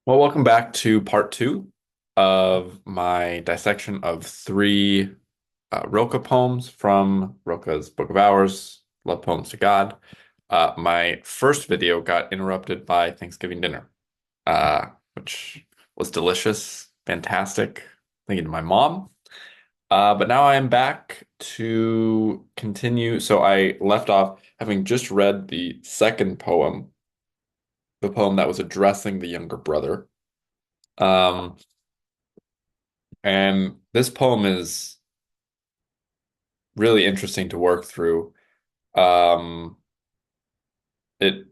Well, welcome back to part two of my dissection of three Rilke poems from Rilke's Book of Hours, Love Poems to God. My first video got interrupted by Thanksgiving dinner, which was delicious, fantastic. Thank you to my mom. But now I am back to continue. So I left off having just read the second poem, the poem that was addressing the younger brother. Um, And this poem is really interesting to work through. Um, it,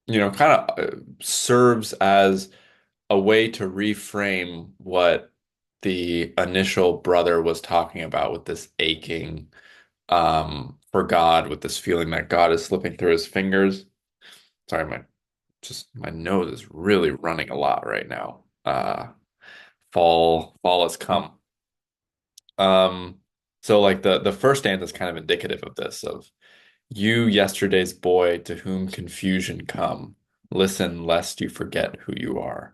kind of serves as a way to reframe what the initial brother was talking about with this aching for God, with this feeling that God is slipping through his fingers. Sorry, my nose is really running a lot right now. Fall has come. Um, so like the first stanza is kind of indicative of this, of you yesterday's boy to whom confusion come, listen lest you forget who you are.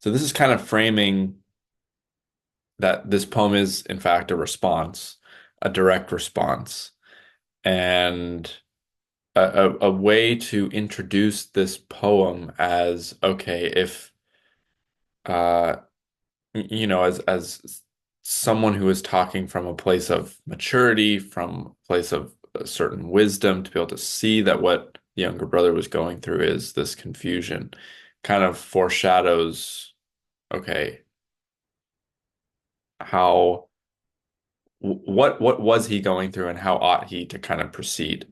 So this is kind of framing that this poem is in fact a response, a direct response, and a way to introduce this poem as okay, if uh as someone who is talking from a place of maturity, from a place of a certain wisdom, to be able to see that what the younger brother was going through is this confusion, kind of foreshadows, okay, how what was he going through and how ought he to kind of proceed.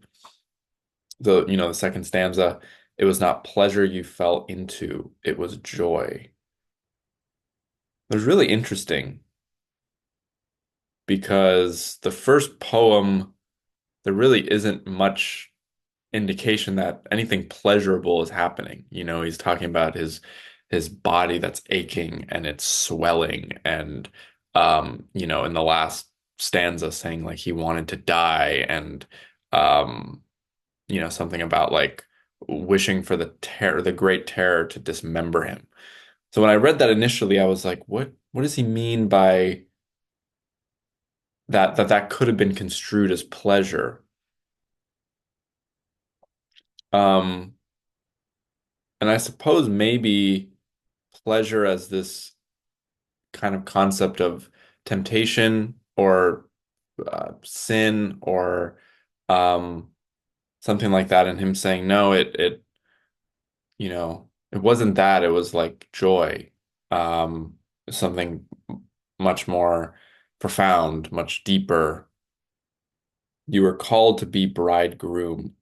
The second stanza, it was not pleasure you fell into, it was joy. It was really interesting because the first poem there really isn't much indication that anything pleasurable is happening. He's talking about his body that's aching and it's swelling and in the last stanza saying like he wanted to die and um something about like wishing for the great terror to dismember him. So when I read that initially, I was like, what does he mean by that could have been construed as pleasure? Um, And I suppose maybe pleasure as this kind of concept of temptation or sin or um, something like that, and him saying, no, it wasn't that, it was like joy, something much more profound, much deeper. You were called to be bridegroom,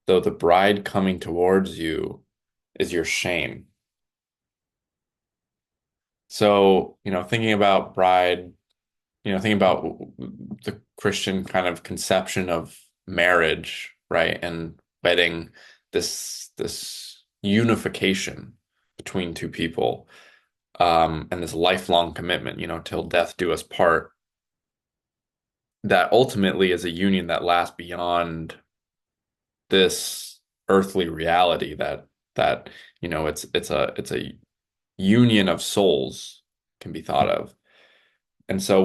though the bride coming towards you is your shame. So, thinking about bride, thinking about the Christian kind of conception of marriage, right? And wedding, this unification between two people, and this lifelong commitment, till death do us part, that ultimately is a union that lasts beyond this earthly reality that it's a union of souls can be thought of. And so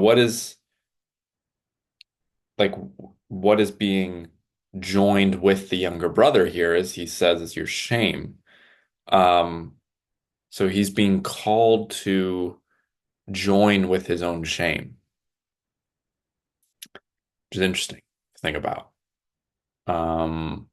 like what is being joined with the younger brother here, as he says, is your shame. Um, so he's being called to join with his own shame, which is interesting to think about. Um,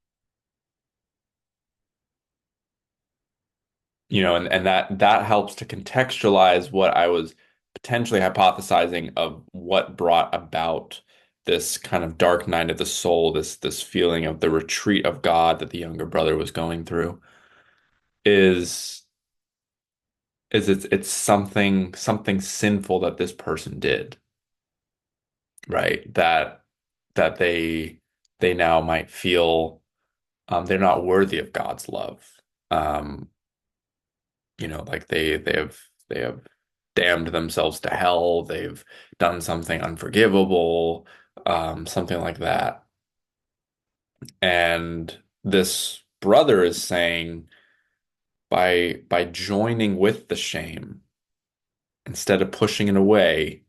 and that helps to contextualize what I was potentially hypothesizing of what brought about this kind of dark night of the soul, this feeling of the retreat of God that the younger brother was going through, is it's something sinful that this person did, right? That they now might feel they're not worthy of God's love. Um, like they have damned themselves to hell, they've done something unforgivable, something like that. And this brother is saying, by joining with the shame instead of pushing it away,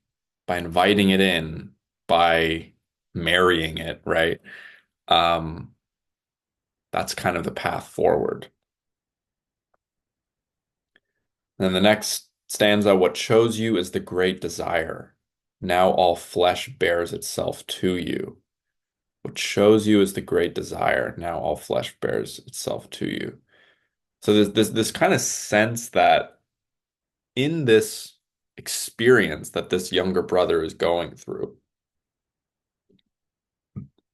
by inviting it in, by marrying it, right? Um, that's kind of the path forward. Then the next stanza, what chose you is the great desire. Now all flesh bears itself to you. What shows you is the great desire. Now all flesh bears itself to you. So there's this kind of sense that in this experience that this younger brother is going through,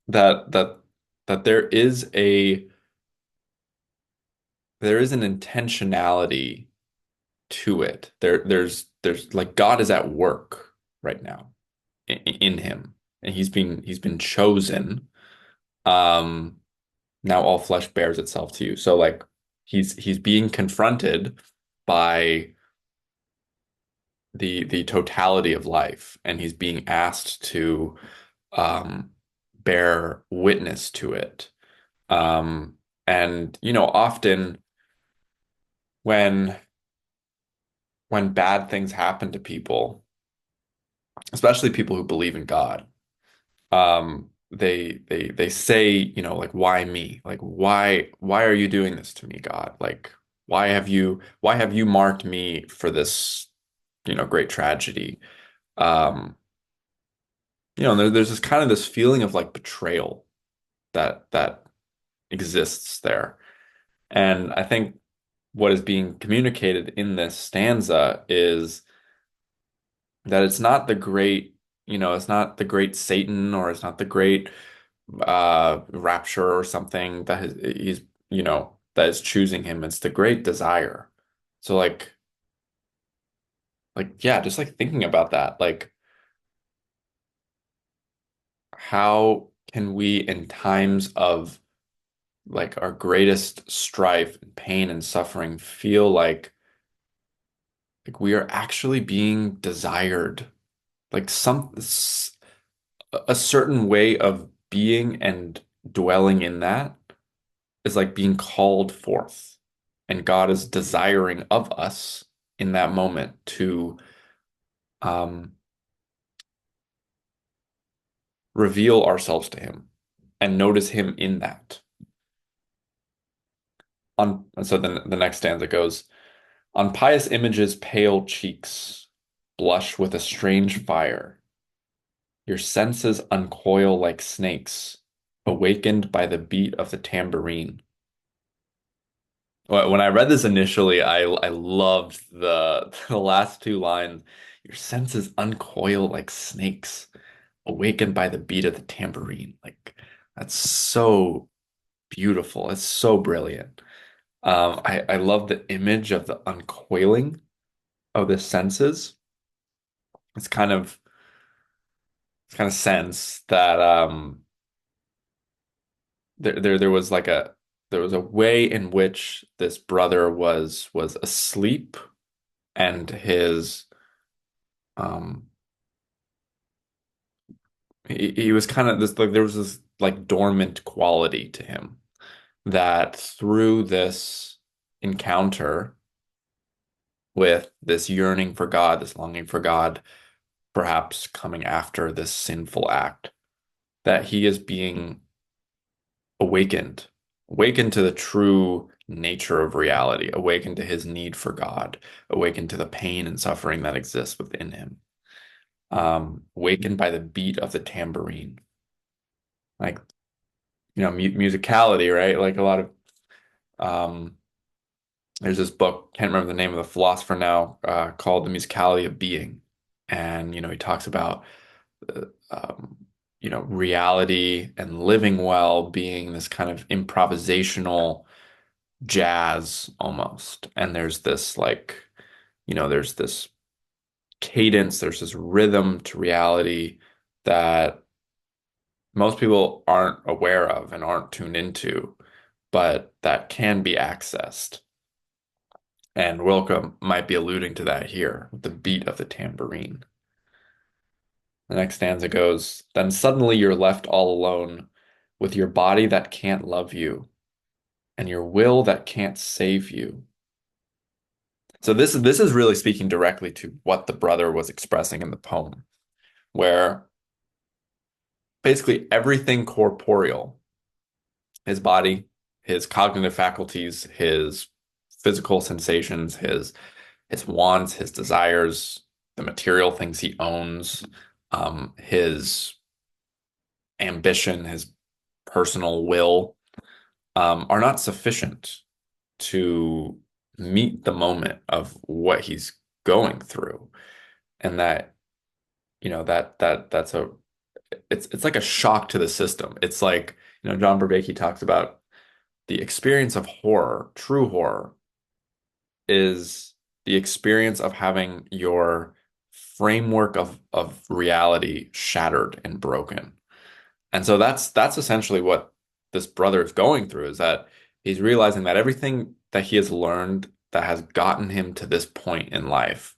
that that that there is an intentionality to it. There's like God is at work right now in him, and he's been chosen. Um, Now all flesh bears itself to you. So like he's being confronted by the totality of life, and he's being asked to um, bear witness to it. Um, and often when bad things happen to people, especially people who believe in God, they say, like, why me? Like, why are you doing this to me, God? Like, why have you marked me for this, great tragedy? Um, there's this kind of this feeling of like betrayal that exists there. And I think what is being communicated in this stanza is that it's not the great Satan, or it's not the great rapture or something that is choosing him. It's the great desire. So yeah, just like thinking about that, like how can we in times of like our greatest strife and pain and suffering feel like we are actually being desired, like a certain way of being and dwelling in that is like being called forth. And God is desiring of us in that moment to um, reveal ourselves to Him and notice Him in that. And so then the next stanza goes, on pious images, pale cheeks blush with a strange fire. Your senses uncoil like snakes, awakened by the beat of the tambourine. When I read this initially, I loved the last two lines. Your senses uncoil like snakes, awakened by the beat of the tambourine. Like that's so beautiful. It's so brilliant. I love the image of the uncoiling of the senses. It's kind of sense that there was like there was a way in which this brother was asleep, and his um he was kind of this, like there was this like dormant quality to him that through this encounter with this yearning for God, this longing for God, perhaps coming after this sinful act, that he is being awakened, awakened to the true nature of reality, awakened to his need for God, awakened to the pain and suffering that exists within him, awakened by the beat of the tambourine. Like, musicality, right? Like a lot of, um, there's this book, can't remember the name of the philosopher now, called The Musicality of Being. And, he talks about, uh, reality and living well being this kind of improvisational jazz almost. And there's this like, there's this cadence, there's this rhythm to reality that most people aren't aware of and aren't tuned into, but that can be accessed. And Rilke might be alluding to that here, with the beat of the tambourine. The next stanza goes, then suddenly you're left all alone with your body that can't love you and your will that can't save you. So this is really speaking directly to what the brother was expressing in the poem, where basically everything corporeal, his body, his cognitive faculties, his physical sensations, his wants, his desires, the material things he owns, his ambition, his personal will, are not sufficient to meet the moment of what he's going through. And that, that's a it's like a shock to the system. It's like, John Vervaeke talks about the experience of horror, true horror, is the experience of having your framework of reality shattered and broken. And so that's essentially what this brother is going through, is that he's realizing that everything that he has learned that has gotten him to this point in life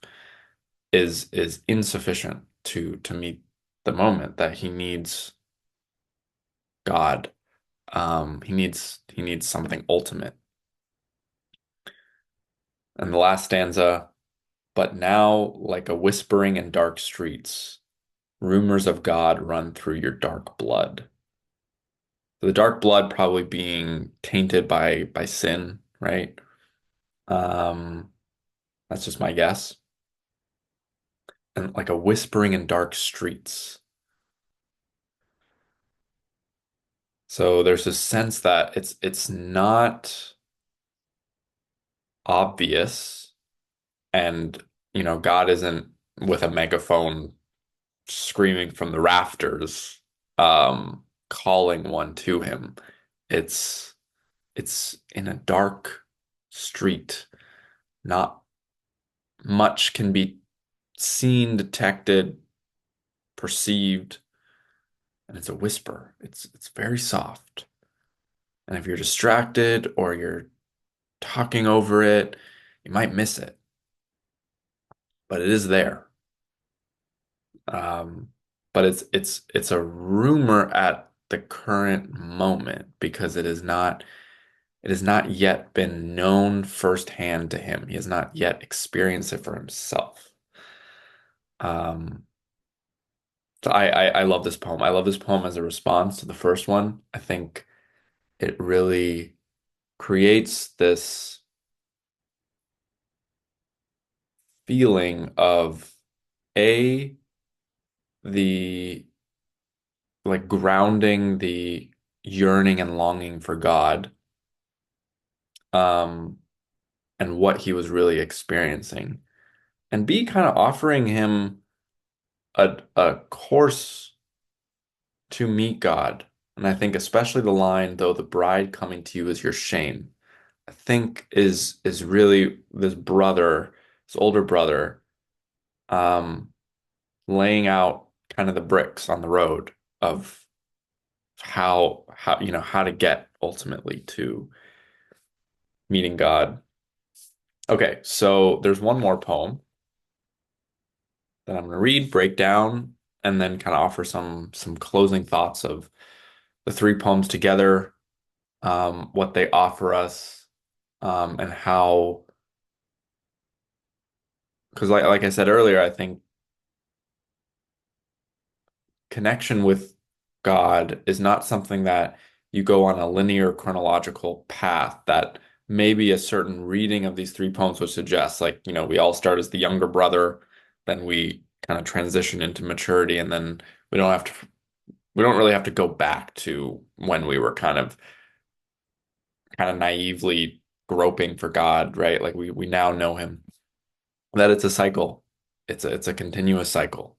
is insufficient to meet the moment that he needs God. He needs something ultimate. And the last stanza, but now like a whispering in dark streets, rumors of God run through your dark blood. The dark blood probably being tainted by sin, right? Um, that's just my guess. And like a whispering in dark streets. So there's this sense that it's not obvious, and God isn't with a megaphone screaming from the rafters, calling one to him. It's it's in a dark street. Not much can be seen, detected, perceived, and it's a whisper. It's very soft. And if you're distracted or you're talking over it, you might miss it, but it is there. Um, but it's a rumor at the current moment because it has not yet been known firsthand to him. He has not yet experienced it for himself. Um, so I love this poem. I love this poem as a response to the first one. I think it really creates this feeling of a the like grounding the yearning and longing for God, um, and what he was really experiencing, and B, kind of offering him a course to meet God. And I think especially the line, though the bride coming to you is your shame, I think is really this brother, this older brother, um, laying out kind of the bricks on the road of how to get ultimately to meeting God. Okay, so there's one more poem that I'm going to read, break down, and then kind of offer some closing thoughts of the three poems together, what they offer us, and how, because like I said earlier, I think connection with God is not something that you go on a linear chronological path that maybe a certain reading of these three poems would suggest. Like, we all start as the younger brother, then we kind of transition into maturity, and then we don't have to, we don't really have to go back to when we were kind of naively groping for God, right? Like we now know him. That it's a cycle. It's a continuous cycle.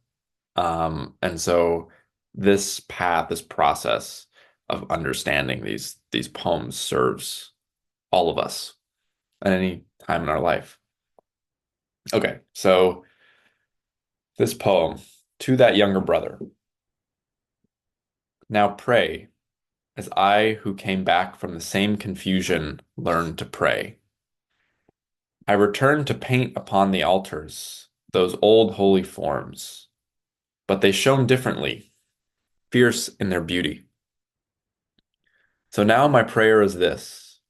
And so this path, this process of understanding these poems serves all of us at any time in our life. Okay, so this poem, to that younger brother. Now pray, as I who came back from the same confusion learned to pray. I returned to paint upon the altars those old holy forms, but they shone differently, fierce in their beauty. So now my prayer is this: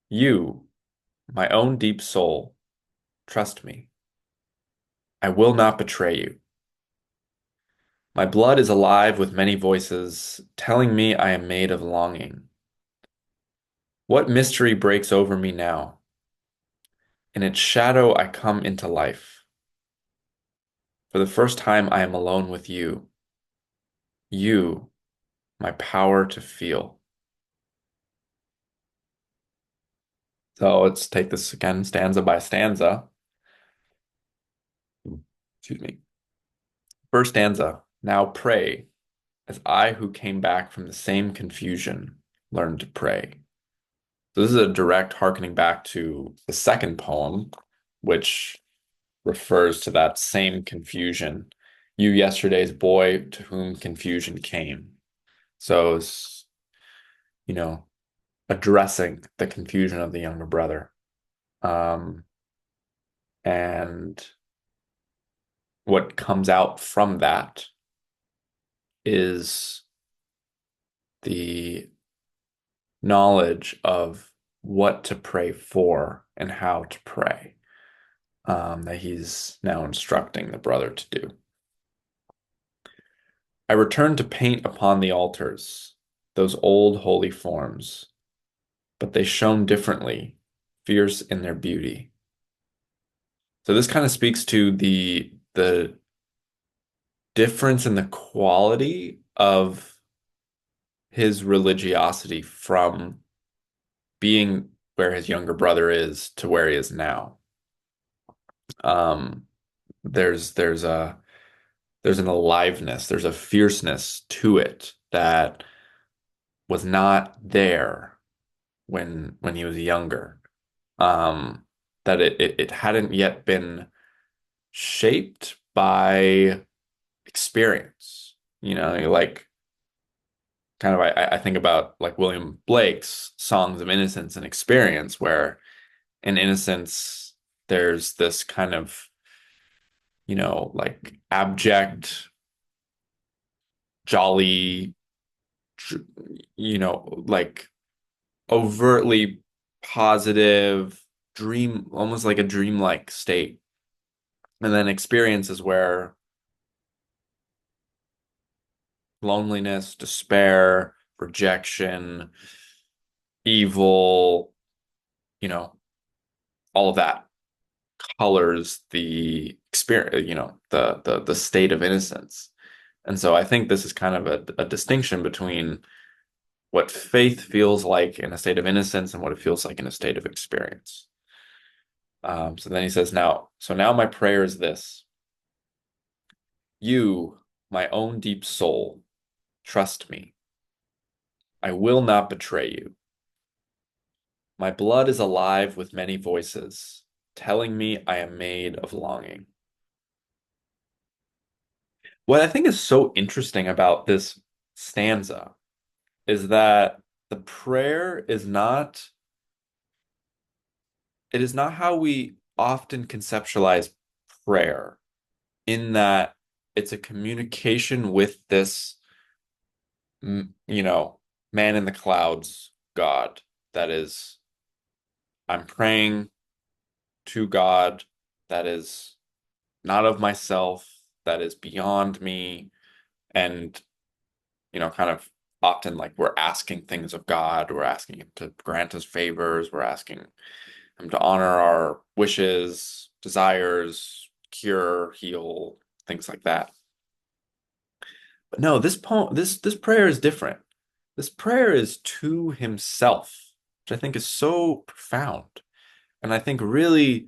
you, my own deep soul, Trust me. I will not betray you. My blood is alive with many voices, telling me I am made of longing. What mystery breaks over me now? In its shadow I come into life. For the first time I am alone with you. You, my power to feel. So let's take this again, stanza by stanza. Excuse me. First stanza. Now pray, as I who came back from the same confusion learned to pray. So this is a direct hearkening back to the second poem, which refers to that same confusion. You yesterday's boy to whom confusion came. So it's, you know, addressing the confusion of the younger brother. Um, and what comes out from that is the knowledge of what to pray for and how to pray, that he's now instructing the brother to do. I return to paint upon the altars those old holy forms, but they shone differently, fierce in their beauty. So this kind of speaks to the difference in the quality of his religiosity from being where his younger brother is to where he is now. Um, there's there's an aliveness, there's a fierceness to it that was not there when he was younger. Um, that it hadn't yet been shaped by experience. Like kind of I think about like William Blake's Songs of Innocence and Experience, where in Innocence there's this kind of, like abject, jolly, like overtly positive dream, almost like a dreamlike state. And then Experience is where loneliness, despair, rejection, evil, you know, all of that colors the experience, the state of innocence. And so I think this is kind of a distinction between what faith feels like in a state of innocence and what it feels like in a state of experience. So then he says, now my prayer is this. You, my own deep soul, trust me. I will not betray you. My blood is alive with many voices, telling me I am made of longing. What I think is so interesting about this stanza is that the prayer is not, it is not how we often conceptualize prayer, in that it's a communication with this, you know, man in the clouds, God, that is, I'm praying to God that is not of myself, that is beyond me, and, kind of often like we're asking things of God, we're asking him to grant us favors, we're asking him to honor our wishes, desires, cure, heal, things like that. But no, this prayer is different. This prayer is to himself, which I think is so profound. And I think really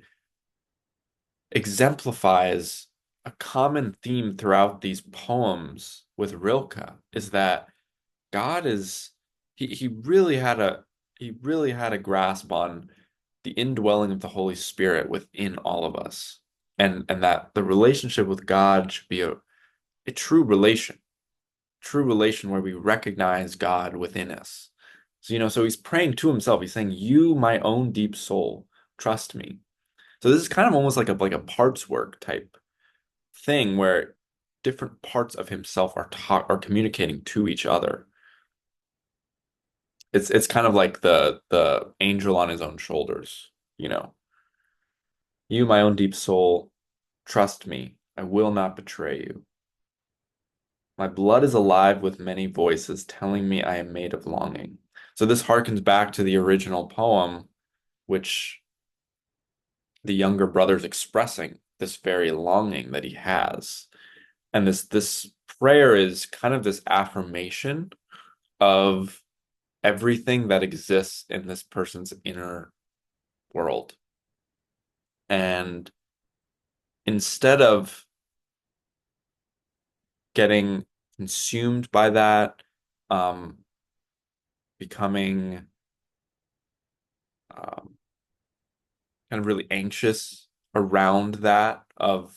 exemplifies a common theme throughout these poems with Rilke, is that God is he really had a grasp on the indwelling of the Holy Spirit within all of us. And that the relationship with God should be a true relation where we recognize God within us. So, so he's praying to himself. He's saying, "You, my own deep soul, trust me." So this is kind of almost like a parts work type thing where different parts of himself are communicating to each other. It's kind of like the angel on his own shoulders, you know. You, my own deep soul, trust me, I will not betray you. My blood is alive with many voices telling me I am made of longing. So this harkens back to the original poem, which the younger brother's expressing this very longing that he has. And this prayer is kind of this affirmation of everything that exists in this person's inner world. And instead of getting consumed by that, um, becoming um, kind of really anxious around that of,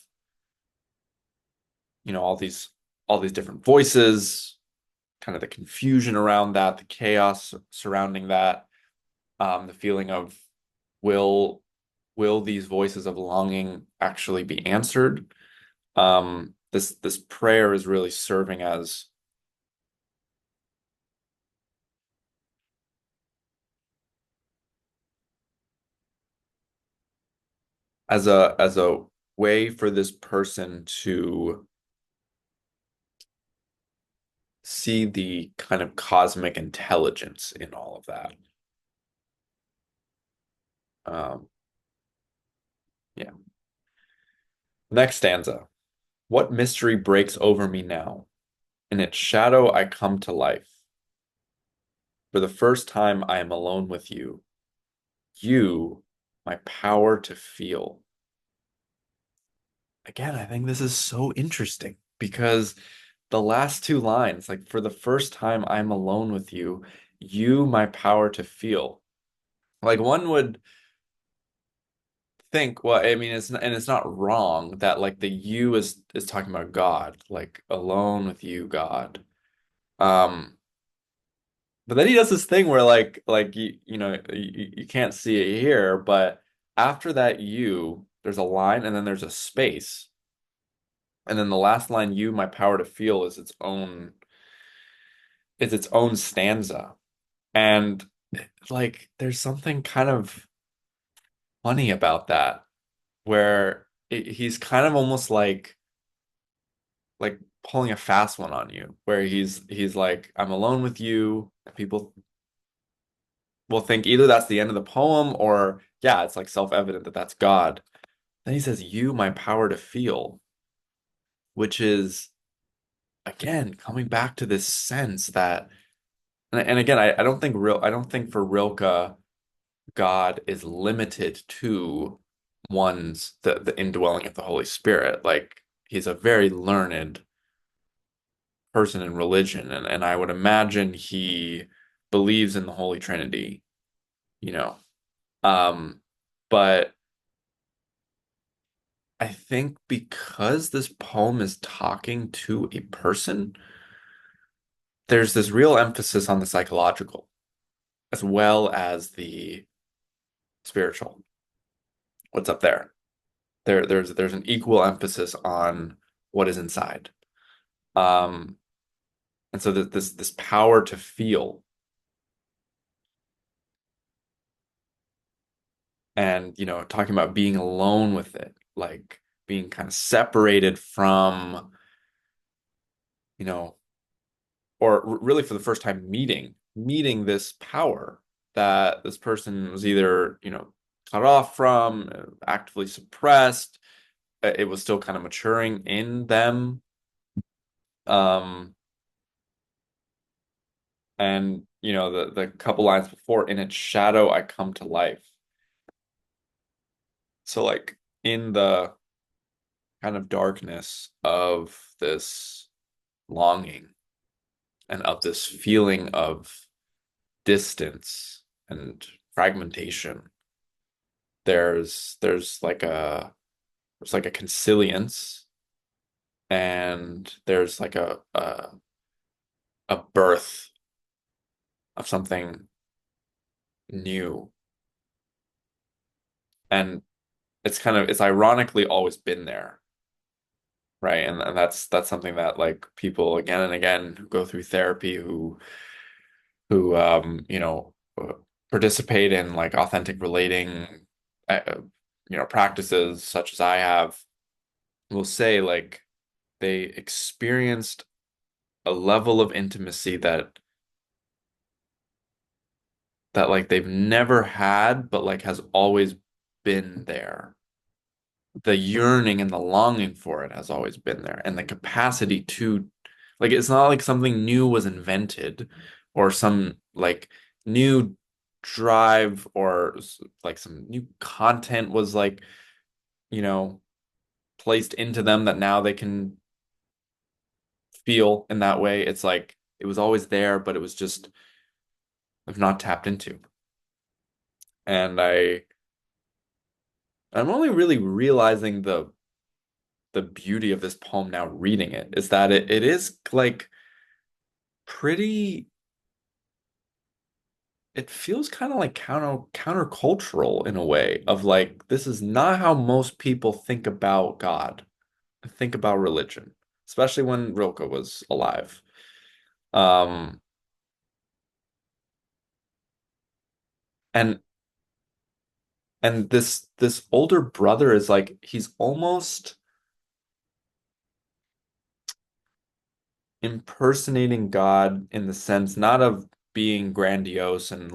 all these different voices, kind of the confusion around that, the chaos surrounding that, the feeling of will will these voices of longing actually be answered? This prayer is really serving as a way for this person to see the kind of cosmic intelligence in all of that. Um, yeah. Next stanza. What mystery breaks over me now? In its shadow I come to life. For the first time I am alone with you. You, my power to feel. Again, I think this is so interesting because the last two lines, like for the first time I'm alone with you, you, my power to feel. Like one would think, well, I mean, it's not wrong that like the you is talking about God, like alone with you, God. Um, but then he does this thing where like you can't see it here, but after that you, there's a line and then there's a space. And then the last line, you, my power to feel, is its own stanza. And like there's something kind of funny about that, where he's kind of almost like pulling a fast one on you, where he's like, I'm alone with you. People will think either that's the end of the poem or yeah, it's like self-evident that that's God. Then he says, you, my power to feel, which is again coming back to this sense that and again, I don't think for Rilke God is limited to the indwelling of the Holy Spirit. Like he's a very learned person in religion, and I would imagine he believes in the Holy Trinity, you know. Um, but I think because this poem is talking to a person, there's this real emphasis on the psychological as well as the spiritual. What's up there? There's an equal emphasis on what is inside. Um, and so this power to feel and talking about being alone with it, like being kind of separated from, you know, or really for the first time meeting this power that this person was either, cut off from, actively suppressed. It was still kind of maturing in them. Um, and the couple lines before, in its shadow I come to life. So like in the kind of darkness of this longing and of this feeling of distance and fragmentation, there's like a consilience, and there's like a birth of something new. And it's ironically always been there, right? And that's something that like people again and again who go through therapy who participate in like authentic relating, uh, practices such as I have will say like they experienced a level of intimacy that like they've never had, but like has always been there. The yearning and the longing for it has always been there, and the capacity to like it's not like something new was invented or some like new drive or like some new content was like, you know, placed into them that now they can feel in that way. It's like it was always there, but it was just I've not tapped into. And I'm only really realizing the beauty of this poem now reading it is that it is like pretty it feels kind of like countercultural in a way of like this is not how most people think about God, think about religion, especially when Rilke was alive. Um and this older brother is like he's almost impersonating God in the sense not of being grandiose and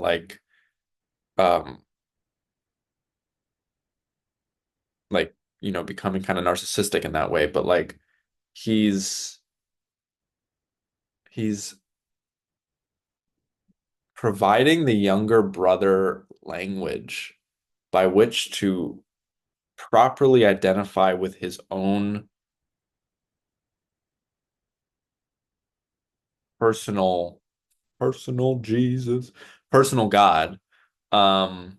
um like becoming kind of narcissistic in that way, but like he's he's providing the younger brother language by which to properly identify with his own personal personal Jesus, personal God. Um,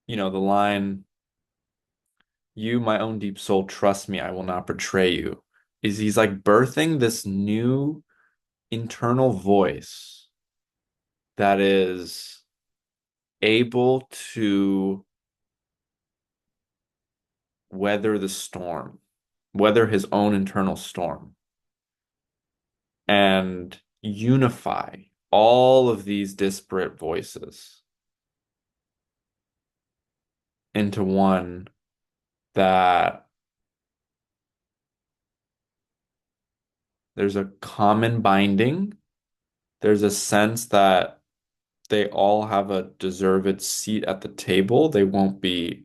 the line, "You, my own deep soul, trust me, I will not betray you," is he's like birthing this new internal voice that is able to weather the storm, weather his own internal storm, and unify all of these disparate voices into one that there's a common binding. There's a sense that they all have a deserved seat at the table. They won't be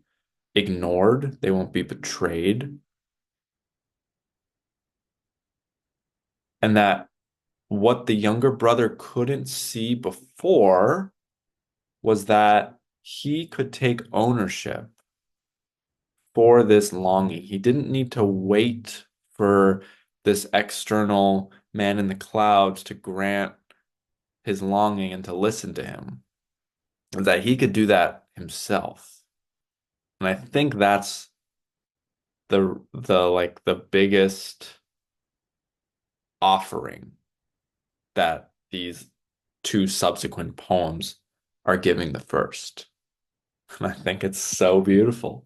ignored. They won't be betrayed. And that what the younger brother couldn't see before was that he could take ownership for this longing. He didn't need to wait for this external man in the clouds to grant his longing and to listen to him. That he could do that himself. And I think that's the biggest offering that these two subsequent poems are giving the first. And I think it's so beautiful.